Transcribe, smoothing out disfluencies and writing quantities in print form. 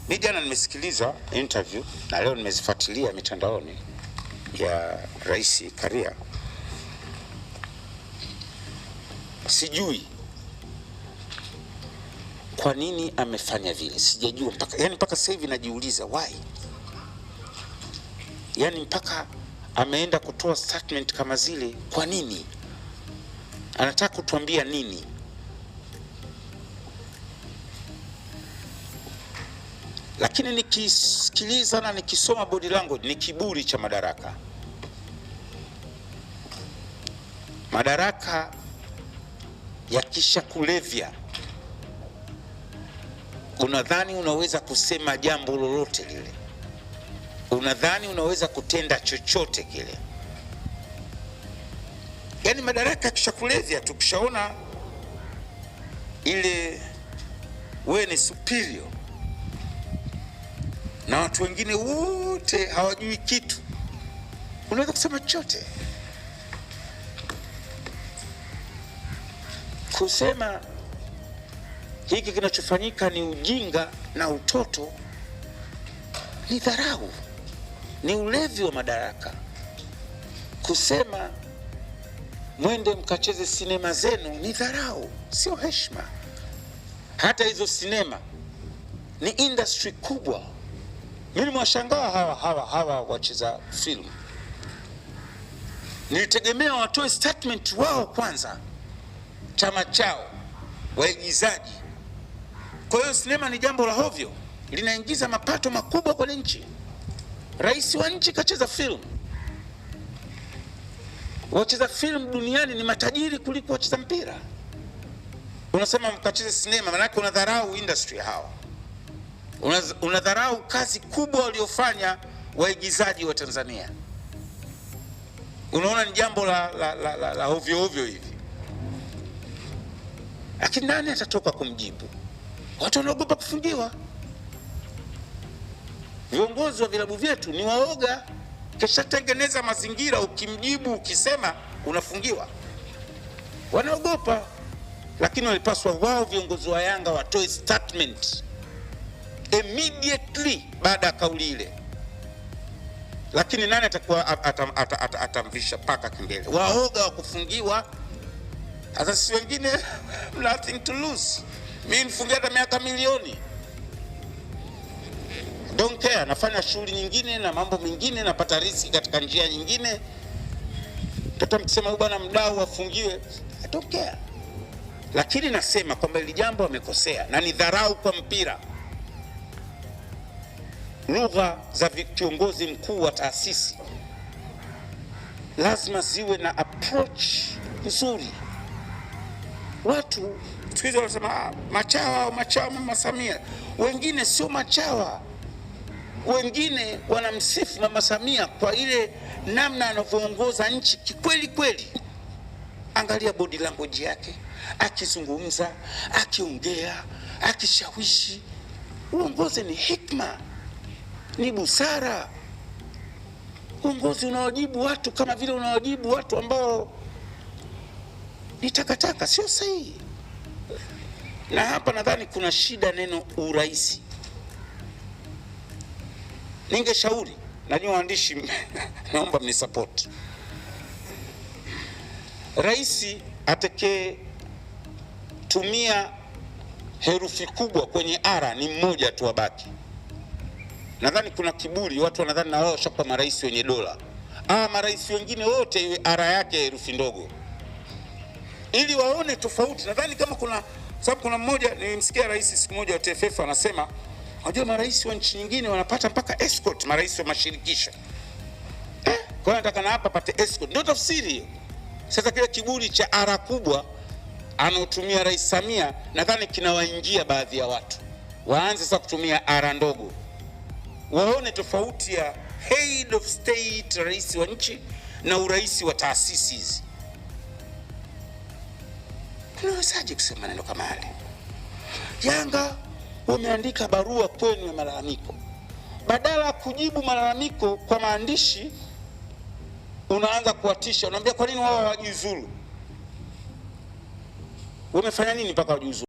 Mimi jana nimesikiliza interview na leo nimezifuatilia mitandaoni ya Rais Karia. Sijui kwa nini amefanya vile, sijajua mpaka sasa hivi najiuliza why. Mpaka ameenda kutoa statement kama zile, kwa nini? Anataka kutuambia nini? Lakini nikisikiliza na nikisoma body language, ni kiburi cha madaraka. Madaraka yakisha kulevya, unadhani unaweza kusema jambo lolote lile, unadhani unaweza kutenda chochote kile. Madaraka yakisha kulevya, tukishaona ile wewe ni superior na watu wengine wote hawajui kitu, unaweza kusema chochote. Kusema hiki kinachofanyika ni ujinga na utoto ni dharau, ni ulevi wa madaraka. Kusema mwende mkacheze sinema zenu ni dharau, sio heshima. Hata hizo sinema ni industry kubwa. Mimi mwashangaa hawa wacheza film. Nilitegemea watoe statement wao kwanza, chama chao, waigizaji. Kwa hiyo sinema ni jambo la hovyo, linaingiza mapato makubwa kwa nchi. Rais wa nchi kacheza film. Wacheza film duniani ni matajiri kuliko wacheza mpira. Unasema mkacheze sinema, maana yake unadharau industry hawa. Unadharau kazi kubwa waliofanya waigizaji wa Tanzania. Unaona ni jambo la ovyo ovyo hivi. Lakini nani atatoka kumjibu? Watu wanaogopa kufungiwa. Viongozi wa vilabu vyetu ni waoga. Kisha tengeneza mazingira, ukimjibu ukisema unafungiwa. Wanaogopa. Lakini walipaswa wao viongozi wa Yanga watoe statement immediately baada ya kauli ile. Lakini nani atakuwa atamvisha paka kimbele? Waoga wa kufungiwa. Hata sisi wengine nothing to lose. Mimi nifungia hata miaka milioni, don't care. Nafanya shughuli nyingine na mambo mengine, napata riziki katika njia nyingine. Toto mkisema bwana mdau afungiwe, I don't care. Lakini nasema kwamba hili jambo wamekosea na ni dharau kwa mpira. Lugha za kiongozi mkuu wa taasisi lazima ziwe na approach nzuri. Watu siku hizi wanasema machawa Mama Samia. Wengine sio machawa, wengine wanamsifu Mama Samia kwa ile namna anavyoongoza nchi kikweli kweli. Angalia body language yake, akizungumza, akiongea, akishawishi. Uongozi ni hikma, ni busara. Uongozi unawajibu watu kama vile unawajibu watu ambao ni takataka, sio sahihi. Na hapa nadhani kuna shida neno uraisi. Ningeshauri, najua waandishi naomba mnisupport. Rais atakaye tumia herufi kubwa kwenye ara ni mmoja tu abaki. Nadhani kuna kiburi, watu wanadhani na wao shaka marais wenye dola. Marais wengine wote iwe ara yake herufi ndogo, ili waone tofauti. Nadhani kama sababu kuna mmoja nilimsikia rais siku moja wa TFF anasema, unajua marais wa nchi nyingine wanapata mpaka escort, marais wa mashirikisho. Kwa hiyo nataka na hapa pate escort. Ndio tafsiri hiyo. Sasa kile kiburi cha ara kubwa anaotumia Rais Samia, nadhani kinawaingia baadhi ya watu. Waanze sasa kutumia ara ndogo. Waone tofauti ya head of state, rais wa nchi, na urais wa taasisi hizi. Unawezaje kusema neno kama hili? Yanga wameandika barua kwenu ya malalamiko. Badala ya kujibu malalamiko kwa maandishi, unaanza kuwatisha. Unaambia kwa nini wao hawajiuzulu? Wamefanya nini mpaka wajiuzulu?